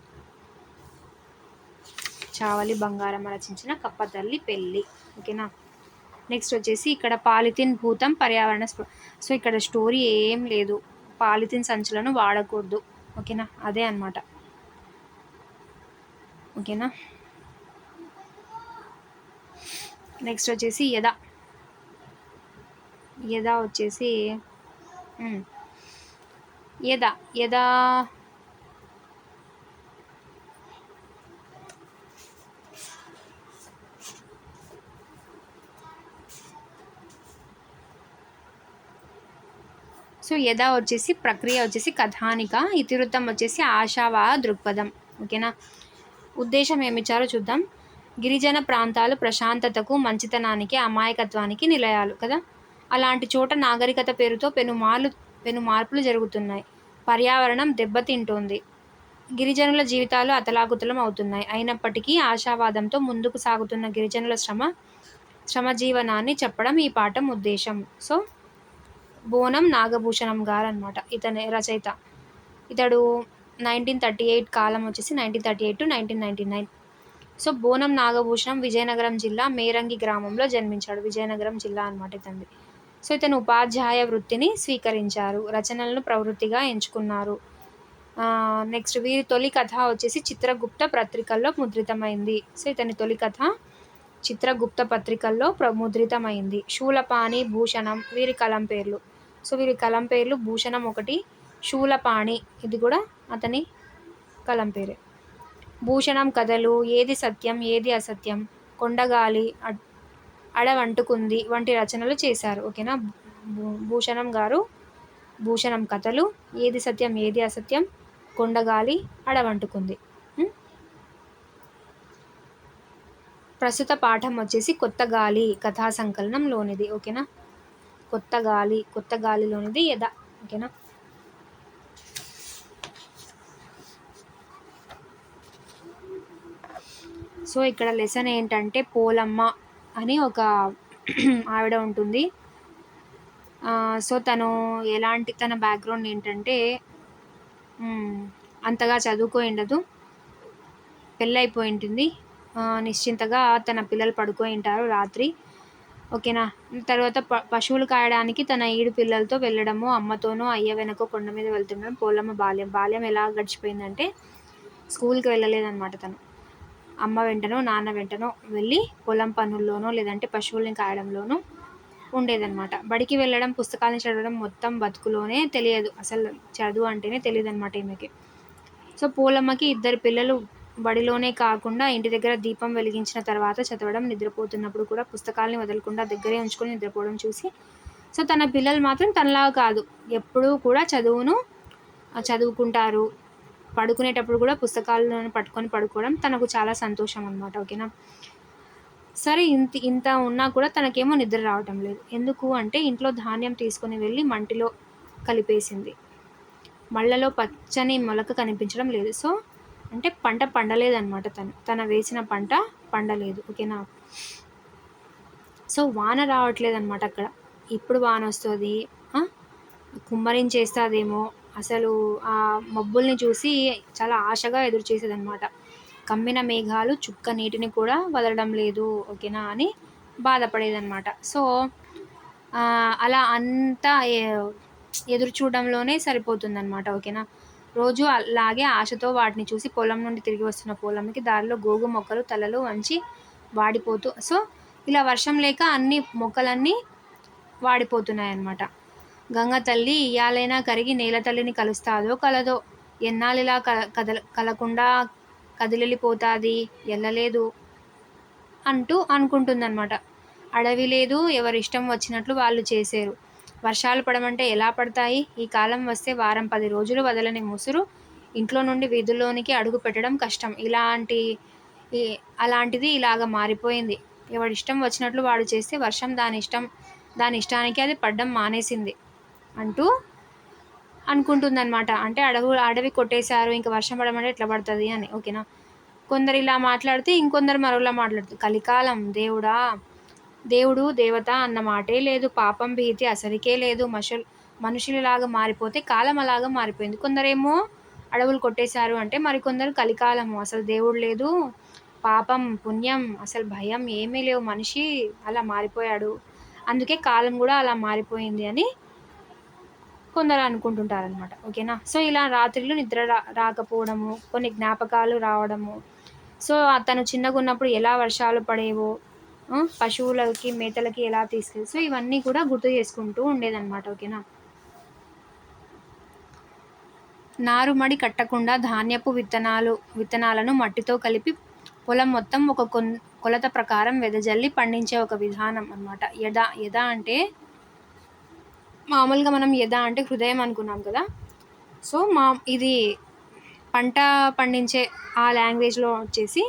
చావలి బంగారమ్మ రచించిన కప్పతల్లి పెళ్ళి. ఓకేనా. నెక్స్ట్ వచ్చేసి ఇక్కడ పాలిథిన్ భూతం పర్యావరణ సో ఇక్కడ స్టోరీ ఏం లేదు, పాలిథిన్ సంచులను వాడకూడదు. ఓకేనా, అదే అనమాట. ఓకేనా. నెక్స్ట్ వచ్చేసి యదా. యదా వచ్చేసి యదా యదా సో యదా వచ్చేసి ప్రక్రియ వచ్చేసి కథానిక, ఇతివృత్తం వచ్చేసి ఆశావాహ దృక్పథం. ఓకేనా. ఉద్దేశం ఏమిచ్చారో చూద్దాం. గిరిజన ప్రాంతాలు ప్రశాంతతకు, మంచితనానికి, అమాయకత్వానికి నిలయాలు కదా. అలాంటి చోట నాగరికత పేరుతో పెను మార్పులు జరుగుతున్నాయి. పర్యావరణం దెబ్బతింటోంది. గిరిజనుల జీవితాలు అతలాకుతలం అవుతున్నాయి. అయినప్పటికీ ఆశావాదంతో ముందుకు సాగుతున్న గిరిజనుల శ్రమజీవనాన్ని చెప్పడం ఈ పాఠం ఉద్దేశం. సో బోనం నాగభూషణం గారు అనమాట ఇతని రచయిత. ఇతడు 1938 కాలం వచ్చేసి 1938 to 1999. సో బోనం నాగభూషణం విజయనగరం జిల్లా మేరంగి గ్రామంలో జన్మించాడు. విజయనగరం జిల్లా అనమాట ఇతనిది. సో ఇతను ఉపాధ్యాయ వృత్తిని స్వీకరించారు. రచనలను ప్రవృత్తిగా ఎంచుకున్నారు. నెక్స్ట్ వీరి తొలి కథ వచ్చేసి చిత్రగుప్త పత్రికల్లో ముద్రితమైంది. సో ఇతని తొలి కథ చిత్రగుప్త పత్రికల్లో ముద్రితమైంది. శూలపాణి, భూషణం వీరి కలం పేర్లు. సో వీరి కలం పేర్లు భూషణం ఒకటి, శూలపాణి ఇది కూడా అతని కలం పేరే. భూషణం కథలు ఏది సత్యం ఏది అసత్యం, కొండగాలి, అడవంటుకుంది వంటి రచనలు చేశారు. ఓకేనా. భూషణం గారు భూషణం కథలు ఏది సత్యం ఏది అసత్యం, కొండగాలి, అడవంటుకుంది. ప్రస్తుత పాఠం వచ్చేసి కొత్త గాలి కథా సంకలనంలోనిది. ఓకేనా. కొత్త గాలిలోనిది యదా. ఓకేనా. సో ఇక్కడ లెసన్ ఏంటంటే పోలమ్మ అని ఒక ఆవిడ ఉంటుంది. సో తన బ్యాక్గ్రౌండ్ ఏంటంటే అంతగా చదువుకోయిండదు, పెళ్ళైపోయి ఉంటుంది. నిశ్చింతగా తన పిల్లలు పడుకొని ఉంటారు రాత్రి. ఓకేనా. తర్వాత పశువులు కాయడానికి తన 7 పిల్లలతో వెళ్ళడము, అమ్మతోనూ అయ్య వెనక కొండ మీద వెళ్తుండడం పోలమ్మ బాల్యం ఎలా గడిచిపోయిందంటే స్కూల్కి వెళ్ళలేదన్నమాట. తను అమ్మ వెంటనో నాన్న వెంటనో వెళ్ళి పొలం పనుల్లోనో లేదంటే పశువుల్ని కాయడంలోనూ ఉండేదన్నమాట. బడికి వెళ్ళడం, పుస్తకాలను చదవడం మొత్తం బతుకులోనే తెలియదు. అసలు చదువు అంటేనే తెలియదు అనమాట ఈమెకి. సో పోలమ్మకి 2 పిల్లలు. బడిలోనే కాకుండా ఇంటి దగ్గర దీపం వెలిగించిన తర్వాత చదవడం, నిద్రపోతున్నప్పుడు కూడా పుస్తకాలని వదలకుండా దగ్గరే ఉంచుకొని నిద్రపోవడం చూసి సో తన పిల్లలు మాత్రం తనలాగా కాదు, ఎప్పుడూ కూడా చదువుకుంటారు. పడుకునేటప్పుడు కూడా పుస్తకాలను పట్టుకొని పడుకోవడం తనకు చాలా సంతోషం అనమాట. ఓకేనా. సరే ఇంత ఉన్నా కూడా తనకేమో నిద్ర రావటం లేదు. ఎందుకు అంటే ఇంట్లో ధాన్యం తీసుకొని వెళ్ళి మంటిలో కలిపేసింది. మళ్ళలో పచ్చని మొలక కనిపించడం లేదు. సో అంటే పంట పండలేదన్నమాట. తన వేసిన పంట పండలేదు. ఓకేనా. సో వాన రావట్లేదు అనమాట అక్కడ. ఇప్పుడు వాన వస్తుంది, కుమ్మరించేస్తుందేమో. అసలు ఆ మబ్బుల్ని చూసి చాలా ఆశగా ఎదురు చేసేదన్నమాట. కమ్మిన మేఘాలు చుక్క నీటిని కూడా వదలడం లేదు. ఓకేనా అని బాధపడేదన్నమాట. సో అలా అంతా ఎదురు చూడడంలోనే సరిపోతుందన్నమాట. ఓకేనా. రోజు అలాగే ఆశతో వాటిని చూసి పొలం నుండి తిరిగి వస్తున్న పోలంకి దారిలో గోగు మొక్కలు తలలు వంచి వాడిపోతూ సో ఇలా వర్షం లేక అన్ని మొక్కలన్నీ వాడిపోతున్నాయి అన్నమాట. గంగ తల్లి ఇయాలైనా కరిగి నేల తల్లిని కలుస్తాదో కలదో, ఎన్నాళ్ళిలా కలకుండా కదిలిపోతుంది, ఎల్లలేదు అంటూ అనుకుంటుందన్నమాట. అడవి లేదు, ఎవరిష్టం వచ్చినట్లు వాళ్ళు చేశారు. వర్షాలు పడమంటే ఎలా పడతాయి? ఈ కాలం వస్తే వారం 10 రోజులు వదలని ముసురు ఇంట్లో నుండి వీధుల్లోనికి అడుగు పెట్టడం కష్టం. అలాంటిది ఇలాగ మారిపోయింది. ఎవడిష్టం వచ్చినట్లు వాడు చేస్తే వర్షం దాని ఇష్టానికి అది పడ్డం మానేసింది అంటూ అనుకుంటుందన్నమాట. అంటే అడవి కొట్టేశారు, ఇంకా వర్షం పడమంటే ఎట్లా పడుతుంది అని. ఓకేనా. కొందరు ఇలా మాట్లాడితే ఇంకొందరు మరోలా మాట్లాడుతారు. కలికాలం దేవుడు దేవత అన్న మాటే లేదు, పాపం భీతి అసలుకే లేదు, మనుషులలాగా మారిపోతే కాలం అలాగా మారిపోయింది. కొందరేమో అడవులు కొట్టేశారు అంటే, మరికొందరు కలికాలము అసలు దేవుడు లేదు, పాపం, పుణ్యం, అసలు భయం ఏమీ లేవు. మనిషి అలా మారిపోయాడు. అందుకే కాలం గూడా అలా మారిపోయింది అని కొందరు అనుకుంటుంటారనమాట. ఓకేనా? సో, ఇలా రాత్రిళ్ళు నిద్ర రాకపోవడము, కొన్ని జ్ఞాపకాలు రావడము. సో, తను చిన్నగున్నప్పుడు ఎలా వర్షాలు పడేవో, పశువులకి, మేతలకి ఎలా సో, ఇవన్నీ కూడా గుర్తు చేసుకుంటూ ఉండేదనమాట. ఓకేనా? నారుమడి కట్టకుండా ధాన్యపు విత్తనాలను మట్టితో కలిపి పొలం మొత్తం ఒక కొలత ప్రకారం వెదజల్లి పండించే ఒక విధానం అనమాట. యద అంటే మామూలుగా మనం అంటే హృదయం అనుకున్నాం కదా. సో ఇది పంట పండించే ఆ లాంగ్వేజ్లో వచ్చేసి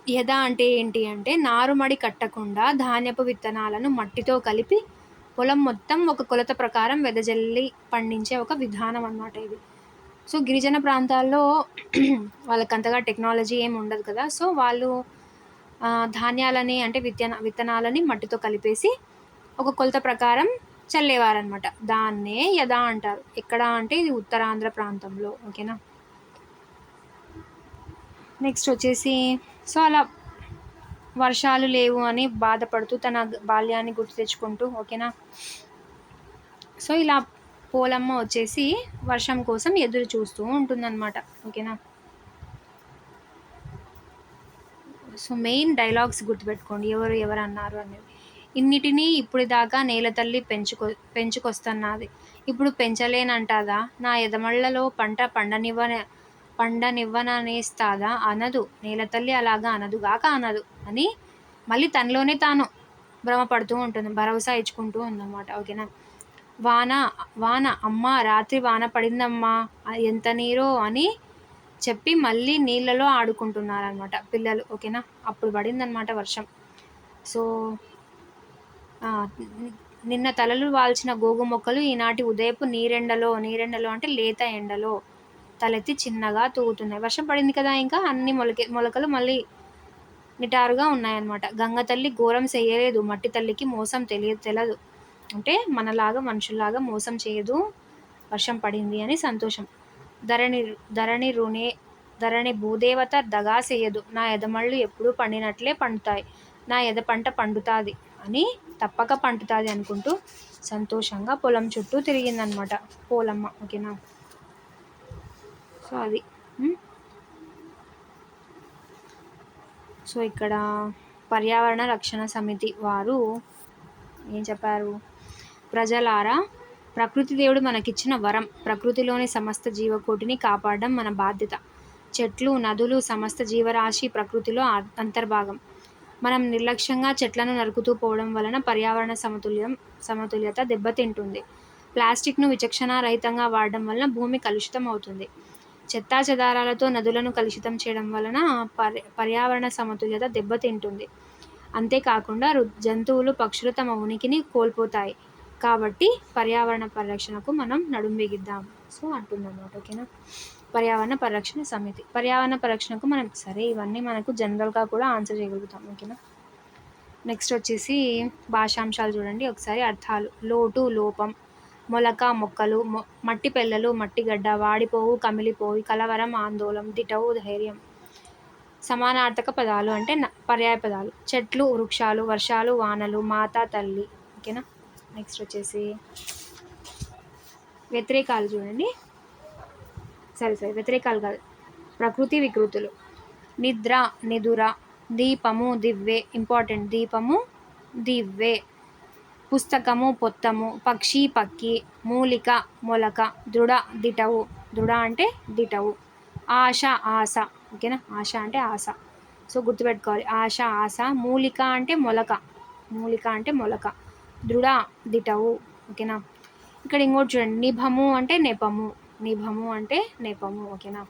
యద అంటే ఏంటి అంటే నారుమడి కట్టకుండా ధాన్యపు విత్తనాలను మట్టితో కలిపి పొలం మొత్తం ఒక కొలత ప్రకారం వెదజల్లి పండించే ఒక విధానం అన్నమాట ఇది. సో గిరిజన ప్రాంతాల్లో వాళ్ళకంతగా టెక్నాలజీ ఏమి ఉండదు కదా. సో వాళ్ళు ధాన్యాలని అంటే విత్తనాలని మట్టితో కలిపేసి ఒక కొలత ప్రకారం చల్లేవారనమాట. దాన్నే యద అంటారు. ఎక్కడ అంటే ఇది ఉత్తరాంధ్ర ప్రాంతంలో. ఓకేనా? నెక్స్ట్ వచ్చేసి సో అలా వర్షాలు లేవు అని బాధపడుతూ తన బాల్యాన్ని గుర్తు తెచ్చుకుంటూ, ఓకేనా, సో ఇలా పోలమ్మ వచ్చేసి వర్షం కోసం ఎదురు చూస్తూ ఉంటుందన్నమాట. ఓకేనా? సో మెయిన్ డైలాగ్స్ గుర్తుపెట్టుకోండి, ఎవరు అన్నారు అనేది. ఇన్నిటినీ ఇప్పుడు దాకా నేల తల్లి పెంచుకొస్తున్నది, ఇప్పుడు పెంచలేనంటాదా, నా ఎదమళ్లలో పంట పండనివ్వననేస్తాదా అనదు, నేల తల్లి అలాగా అనదుగాక అనదు అని మళ్ళీ తనలోనే తాను భ్రమపడుతూ ఉంటుంది, భరోసా ఇచ్చుకుంటూ ఉందన్నమాట. ఓకేనా? వాన అమ్మ రాత్రి వాన పడిందమ్మా, ఎంత నీరో అని చెప్పి మళ్ళీ నీళ్ళలో ఆడుకుంటున్నారనమాట పిల్లలు. ఓకేనా? అప్పుడు పడిందనమాట వర్షం. సో నిన్న తలలు వాల్చిన గోగు మొక్కలు ఈనాటి ఉదయపు నీరెండలో అంటే లేత ఎండలో తలెత్తి చిన్నగా తూగుతున్నాయి. వర్షం పడింది కదా, ఇంకా అన్ని మొలకలు మళ్ళీ నిటారుగా ఉన్నాయన్నమాట. గంగ తల్లి ఘోరం చేయలేదు, మట్టి తల్లికి మోసం తెలదు. అంటే మనలాగా మనుషుల్లాగా మోసం చేయదు, వర్షం పడింది అని సంతోషం. ధరణి భూదేవత దగా చేయదు, నా ఎదమళ్ళు ఎప్పుడూ పండినట్లే పండుతాయి, నా ఎద పంట పండుతాది అని, తప్పక పండుతాది అనుకుంటూ సంతోషంగా పొలం చుట్టూ తిరిగిందనమాట పోలమ్మ. ఓకేనా? సో అది. సో ఇక్కడ పర్యావరణ రక్షణ సమితి వారు ఏం చెప్పారు? ప్రజలారా, ప్రకృతి దేవుడు మనకిచ్చిన వరం. ప్రకృతిలోని సమస్త జీవకోటిని కాపాడడం మన బాధ్యత. చెట్లు, నదులు, సమస్త జీవరాశి ప్రకృతిలో అంతర్భాగం. మనం నిర్లక్ష్యంగా చెట్లను నరుకుతూ పోవడం వలన పర్యావరణ సమతుల్యత దెబ్బతింటుంది. ప్లాస్టిక్ను విచక్షణారహితంగా వాడడం వలన భూమి కలుషితం అవుతుంది. చెత్తా చెదారాలతో నదులను కలుషితం చేయడం వలన పర్యావరణ సమతుల్యత దెబ్బతింటుంది. అంతేకాకుండా జంతువులు, పక్షులు తమ ఉనికిని కోల్పోతాయి. కాబట్టి పర్యావరణ పరిరక్షణకు మనం నడుం బిగిద్దాం. సో అంటుందన్నమాట. ఓకేనా? పర్యావరణ పరిరక్షణ సమితి. పర్యావరణ పరిరక్షణకు మనం సరే ఇవన్నీ మనకు జనరల్గా కూడా ఆన్సర్ చేయగలుగుతాం. ఓకేనా? నెక్స్ట్ వచ్చేసి భాషాంశాలు చూడండి ఒకసారి. అర్థాలు: లోటు, లోపం, మొలక, మొక్కలు, మట్టి పెళ్ళలు, మట్టిగడ్డ, వాడిపోవు, కమిలిపోయి, కలవరం, ఆందోళన, దిటవు, ధైర్యం. సమానార్థక పదాలు అంటే పర్యాయ పదాలు: చెట్లు, వృక్షాలు, వర్షాలు, వానలు, మాత, తల్లి. ఓకేనా? నెక్స్ట్ వచ్చేసి వ్యతిరేకాలు చూడండి. సరే వ్యతిరేకాలు కాదు, ప్రకృతి వికృతులు: నిద్ర, నిదుర, దీపము, దివ్వే. ఇంపార్టెంట్, దీపము, దివ్వే. పుస్తకము, పొత్తము, పక్షి, పక్కి, మూలిక, మొలక, దృఢ, దిటవు. దృఢ అంటే దిటవు. ఆశ, ఆశ. ఓకేనా? ఆశ అంటే ఆశ. సో గుర్తుపెట్టుకోవాలి, ఆశ, ఆశ. మూలిక అంటే మొలక, దృఢ, దిటవు. ఓకేనా? ఇక్కడ ఇంకోటి చూడండి, నిభము అంటే నెపము. ఓకేనా?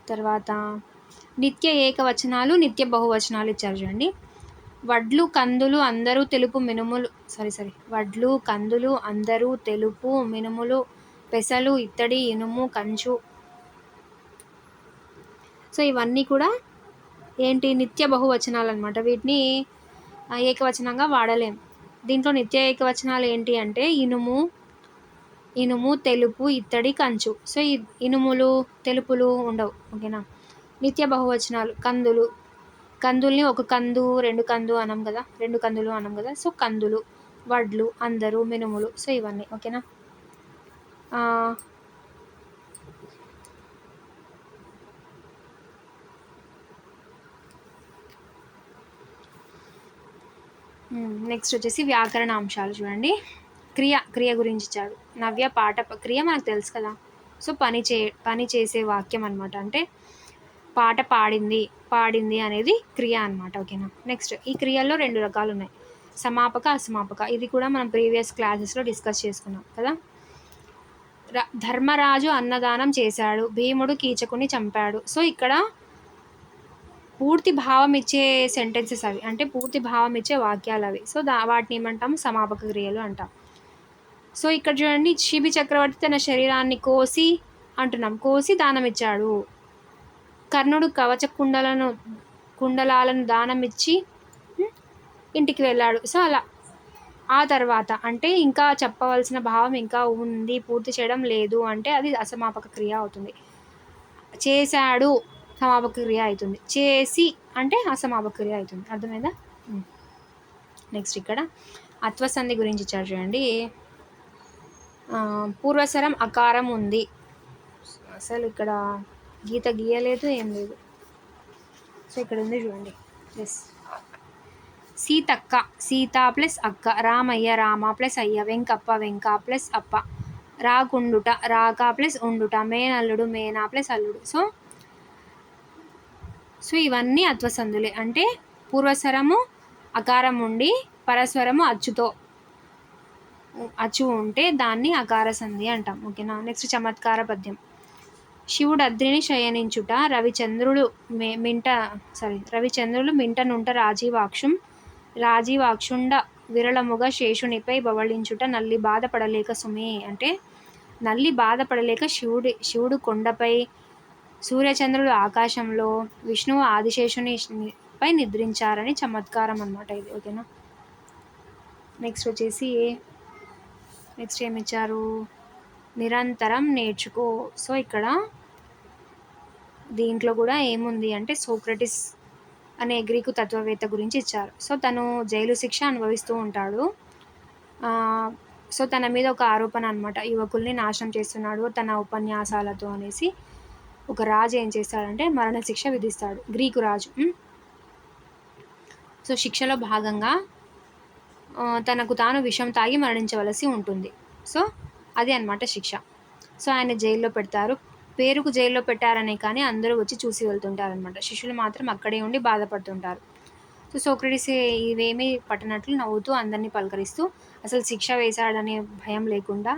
తర్వాత నిత్య ఏకవచనాలు, నిత్య బహువచనాలు ఇచ్చారు చూడండి. వడ్లు, కందులు, అందరూ తెలుపు మినుములు. వడ్లు, కందులు, అందరూ తెలుపు మినుములు, పెసలు, ఇత్తడి, ఇనుము, కంచు. సో ఇవన్నీ కూడా ఏంటి? నిత్య బహువచనాలు అనమాట. వీటిని ఏకవచనంగా వాడలేం. దీంట్లో నిత్య ఏకవచనాలు ఏంటి అంటే ఇనుము, తెలుపు, ఇత్తడి, కంచు. సో ఇనుములు, తెలుపులు ఉండవు. ఓకేనా? నిత్య బహువచనాలు కందులు. కందుల్ని ఒక కందు, రెండు కందు అనం కదా, రెండు కందులు అనం కదా. సో కందులు, వడ్లు, అందరూ, మినుములు. సో ఇవన్నీ ఓకేనా. నెక్స్ట్ వచ్చేసి వ్యాకరణ అంశాలు చూడండి. క్రియ గురించి ఇచ్చాడు. నవ్య పాట క్రియ మనకు తెలుసు కదా. సో పని చేసే వాక్యం అనమాట. అంటే పాట పాడింది అనేది క్రియ అనమాట. ఓకేనా. నెక్స్ట్ ఈ క్రియల్లో 2 రకాలు ఉన్నాయి, సమాపక, అసమాపక. ఇది కూడా మనం ప్రీవియస్ క్లాసెస్లో డిస్కస్ చేసుకున్నాం కదా. ధర్మరాజు అన్నదానం చేశాడు, భీముడు కీచకుని చంపాడు. సో ఇక్కడ పూర్తి భావం ఇచ్చే సెంటెన్సెస్ అవి, అంటే పూర్తి భావం ఇచ్చే వాక్యాలు అవి. సో వాటిని ఏమంటాము, సమాపక క్రియలు అంటాం. సో ఇక్కడ చూడండి, శిబి చక్రవర్తి తన శరీరాన్ని కోసి అంటున్నాం, కోసి దానం ఇచ్చాడు. కర్ణుడు కవచ కుండలాలను దానం ఇచ్చి ఇంటికి వెళ్ళాడు. సో అలా ఆ తర్వాత అంటే ఇంకా చెప్పవలసిన భావం ఇంకా ఉంది, పూర్తి చేయడం లేదు అంటే అది అసమాపక క్రియ అవుతుంది. చేశాడు సమాపక క్రియ అవుతుంది, చేసి అంటే అసమాపక క్రియ అవుతుంది. అర్థమైందా. నెక్స్ట్ ఇక్కడ అత్వసంధి గురించి ఇచ్చారు చూడండి. పూర్వసరం అకారం ఉంది, అసలు ఇక్కడ గీత గీయలేదు, ఏం లేదు. సో ఇక్కడ ఉంది చూడండి. ఎస్, సీతక్క, సీత ప్లస్ అక్క. రామయ్య, రామ ప్లస్ అయ్య. వెంకప్ప, వెంక ప్లస్ అప్ప. రాకుండుట, రాక ప్లస్ ఉండుట. మేనల్లుడు, మేనా ప్లస్ అల్లుడు. సో ఇవన్నీ అత్వసంధులే. అంటే పూర్వస్వరము అకారం ఉండి పరస్వరము అచ్చు ఉంటే దాన్ని అకార సంధి అంటాం. ఓకేనా. నెక్స్ట్ చమత్కార పద్యం. శివుడు అద్రిని శయనించుట, రవిచంద్రులు మింట నుంట రాజీవాక్షుండ విరళముగా శేషునిపై బవళించుట, నల్లి బాధపడలేక సుమే. అంటే నల్లి బాధపడలేక శివుడు కొండపై, సూర్యచంద్రులు ఆకాశంలో, విష్ణువు ఆదిశేషునిపై నిద్రించారని చమత్కారం అనమాట ఇది. ఓకేనా. నెక్స్ట్ వచ్చేసి నెక్స్ట్ ఏమిచ్చారు, నిరంతరం నేర్చుకో. సో ఇక్కడ దీంట్లో కూడా ఏముంది అంటే సోక్రటిస్ అనే గ్రీకు తత్వవేత్త గురించి ఇచ్చారు. సో తను జైలు శిక్ష అనుభవిస్తూ ఉంటాడు. సో తన మీద ఒక ఆరోపణ అనమాట, యువకుల్ని నాశనం చేస్తున్నాడు తన ఉపన్యాసాలతో అనేసి. ఒక రాజు ఏం చేస్తాడంటే మరణశిక్ష విధిస్తాడు, గ్రీకు రాజు. సో శిక్షలో భాగంగా తనకు తాను విషం తాగి మరణించవలసి ఉంటుంది. సో అది అన్నమాట శిక్ష. సో ఆయన జైల్లో పెడతారు. పేరుకు జైల్లో పెట్టారనే కానీ అందరూ వచ్చి చూసి వెళ్తుంటారనమాట. శిష్యులు మాత్రం అక్కడే ఉండి బాధపడుతుంటారు. సో సోక్రటీస్ ఇవేమీ పట్టనట్లు నవ్వుతూ అందరినీ పలకరిస్తూ అసలు శిక్ష వేశాడనే భయం లేకుండా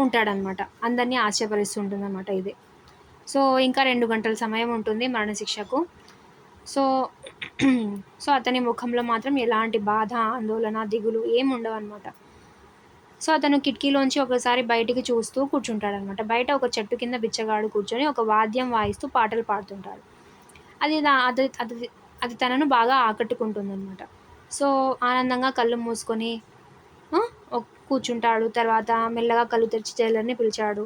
ఉంటాడనమాట. అందరినీ ఆశ్చర్యపరుస్తుంటుందన్నమాట ఇది. సో ఇంకా 2 గంటల సమయం ఉంటుంది మరణశిక్షకు. సో అతని ముఖంలో మాత్రం ఎలాంటి బాధ, ఆందోళన, దిగులు ఏమి ఉండవు అనమాట. సో అతను కిటికీలోంచి ఒకసారి బయటికి చూస్తూ కూర్చుంటాడనమాట. బయట ఒక చెట్టు కింద బిచ్చగాడు కూర్చొని ఒక వాద్యం వాయిస్తూ పాటలు పాడుతుంటాడు. అది తనను బాగా ఆకట్టుకుంటుందన్నమాట. సో ఆనందంగా కళ్ళు మూసుకొని కూర్చుంటాడు. తర్వాత మెల్లగా కళ్ళు తెరిచి జైలర్ని పిలిచాడు.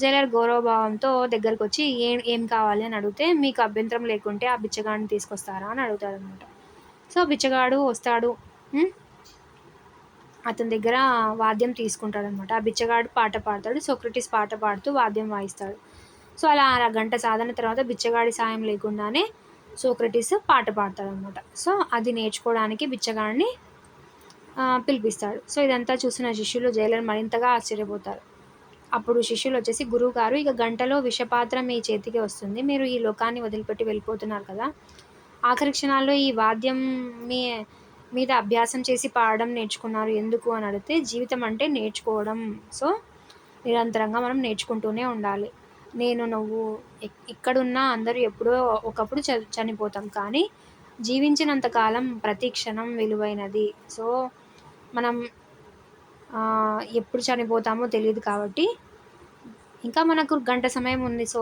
జైలర్ గౌరవభావంతో దగ్గరకు వచ్చి ఏం కావాలి అని అడిగితే, మీకు అభ్యంతరం లేకుంటే ఆ బిచ్చగాడిని తీసుకొస్తారా అని అడుగుతాడనమాట. సో బిచ్చగాడు వస్తాడు, అతని దగ్గర వాద్యం తీసుకుంటాడనమాట. ఆ బిచ్చగాడు పాట పాడతాడు, సోక్రటీస్ పాట పాడుతూ వాద్యం వాయిస్తాడు. సో అలా 1 గంట సాధన తర్వాత బిచ్చగాడి సాయం లేకుండానే సోక్రటీస్ పాట పాడతాడనమాట. సో అది నేర్చుకోవడానికి బిచ్చగాడిని పిలిపిస్తాడు. సో ఇదంతా చూసిన శిష్యులు జైలర్ మరింతగా ఆశ్చర్యపోతారు. అప్పుడు శిష్యులు వచ్చేసి, గురువుగారు ఇక గంటలో విషపాత్ర మీ చేతికి వస్తుంది, మీరు ఈ లోకాన్ని వదిలిపెట్టి వెళ్ళిపోతున్నారు కదా, ఆఖరి క్షణాల్లో ఈ వాద్యం మీద అభ్యాసం చేసి పాడడం నేర్చుకున్నారు ఎందుకు అని అడిగితే, జీవితం అంటే నేర్చుకోవడం. సో నిరంతరంగా మనం నేర్చుకుంటూనే ఉండాలి. నువ్వు ఎక్కడున్నా అందరూ ఎప్పుడో ఒకప్పుడు చనిపోతాం, కానీ జీవించినంతకాలం ప్రతి క్షణం విలువైనది. సో మనం ఎప్పుడు చనిపోతామో తెలియదు కాబట్టి ఇంకా మనకు 1 గంట సమయం ఉంది. సో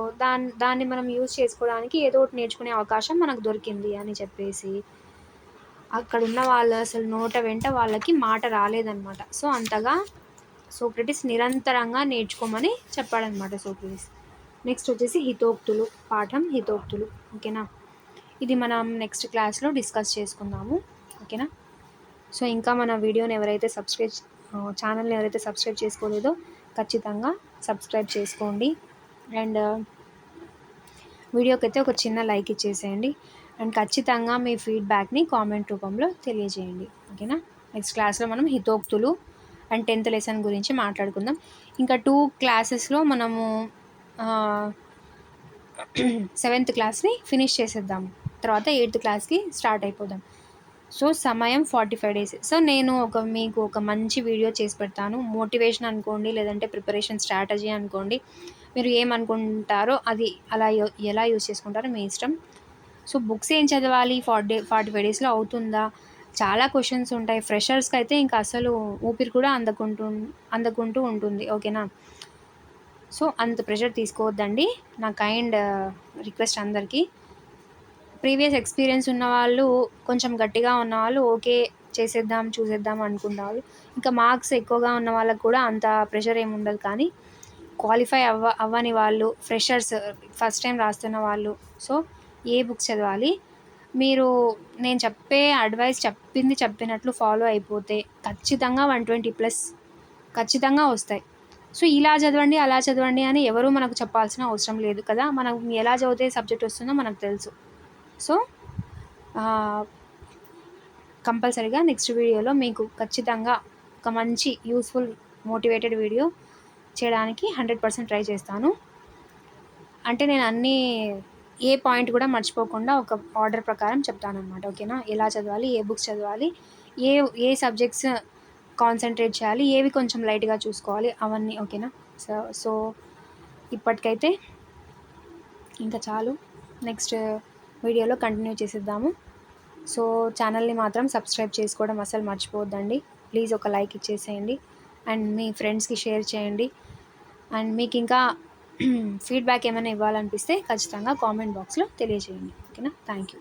దాన్ని మనం యూజ్ చేసుకోవడానికి ఏదో ఒకటి నేర్చుకునే అవకాశం మనకు దొరికింది అని చెప్పేసి అక్కడున్న వాళ్ళు అసలు నోట వెంట వాళ్ళకి మాట రాలేదన్నమాట. సో అంతగా సోక్రటీస్ నిరంతరంగా నేర్చుకోమని చెప్పాడనమాట. సోక్రటీస్ నెక్స్ట్ వచ్చేసి హితోక్తులు, పాఠం హితోక్తులు. ఓకేనా, ఇది మనం నెక్స్ట్ క్లాస్లో డిస్కస్ చేసుకుందాము. ఓకేనా, సో ఇంకా మన వీడియోని ఛానల్ని ఎవరైతే సబ్స్క్రైబ్ చేసుకోలేదో ఖచ్చితంగా సబ్స్క్రైబ్ చేసుకోండి. అండ్ వీడియోకి అయితే ఒక చిన్న లైక్ ఇచ్చేసేయండి. అండ్ ఖచ్చితంగా మీ ఫీడ్బ్యాక్ని కామెంట్ రూపంలో తెలియజేయండి. ఓకేనా, నెక్స్ట్ క్లాస్లో మనం హితోక్తులు అండ్ 10th లెసన్ గురించి మాట్లాడుకుందాం. ఇంకా 2 క్లాసెస్లో మనము 7th క్లాస్ని ఫినిష్ చేసేద్దాం. తర్వాత 8th క్లాస్కి స్టార్ట్ అయిపోదాం. సో సమయం 45 days. సో నేను మీకు ఒక మంచి వీడియో చేసి పెడతాను. మోటివేషన్ అనుకోండి, లేదంటే ప్రిపరేషన్ స్ట్రాటజీ అనుకోండి, మీరు ఏమనుకుంటారో అది ఎలా యూజ్ చేసుకుంటారో మీ ఇష్టం. సో బుక్స్ ఏం చదవాలి, 45 డేస్లో అవుతుందా, చాలా క్వశ్చన్స్ ఉంటాయి. ఫ్రెషర్స్కి అయితే ఇంకా అసలు ఊపిరి కూడా అందకుంటూ ఉంటుంది. ఓకేనా, సో అంత ప్రెషర్ తీసుకోవద్దండి. నా కైండ్ రిక్వెస్ట్ అందరికీ. ప్రీవియస్ ఎక్స్పీరియన్స్ ఉన్నవాళ్ళు, కొంచెం గట్టిగా ఉన్నవాళ్ళు ఓకే చూసేద్దాం అనుకుంటారు. ఇంకా మార్క్స్ ఎక్కువగా ఉన్న వాళ్ళకు కూడా అంత ప్రెషర్ ఏమి ఉండదు. కానీ క్వాలిఫై అవ్వని వాళ్ళు, ఫ్రెషర్స్, ఫస్ట్ టైం రాస్తున్న వాళ్ళు, సో ఏ బుక్స్ చదవాలి, మీరు నేను చెప్పే అడ్వైస్ చెప్పినట్లు ఫాలో అయిపోతే ఖచ్చితంగా 120+ ఖచ్చితంగా వస్తాయి. సో ఇలా చదవండి, అలా చదవండి అని ఎవరు మనకు చెప్పాల్సిన అవసరం లేదు కదా. మనం ఎలా చదివితే సబ్జెక్ట్ వస్తుందో మనకు తెలుసు. సో కంపల్సరీగా నెక్స్ట్ వీడియోలో మీకు ఖచ్చితంగా ఒక మంచి యూస్ఫుల్ మోటివేటెడ్ వీడియో చేయడానికి 100% ట్రై చేస్తాను. అంటే నేను ఏ పాయింట్ కూడా మర్చిపోకుండా ఒక ఆర్డర్ ప్రకారం చెప్తానన్నమాట. ఓకేనా, ఎలా చదవాలి, ఏ బుక్స్ చదవాలి, ఏ సబ్జెక్ట్స్ కాన్సన్ట్రేట్ చేయాలి, ఏవి కొంచెం లైట్గా చూసుకోవాలి, అవన్నీ. ఓకేనా, సో ఇప్పటికైతే ఇంకా చాలు. నెక్స్ట్ వీడియోలో కంటిన్యూ చేసేద్దాము. సో ఛానల్ని మాత్రం సబ్స్క్రైబ్ చేసుకోవడం అసలు మర్చిపోవద్దండి. ప్లీజ్ ఒక లైక్ ఇచ్చేసేయండి అండ్ మీ ఫ్రెండ్స్కి షేర్ చేయండి. అండ్ మీకు ఇంకా ఫీడ్బ్యాక్ ఏమైనా ఇవ్వాలనిపిస్తే ఖచ్చితంగా కామెంట్ బాక్స్లో తెలియజేయండి. ఓకేనా, థ్యాంక్ యూ.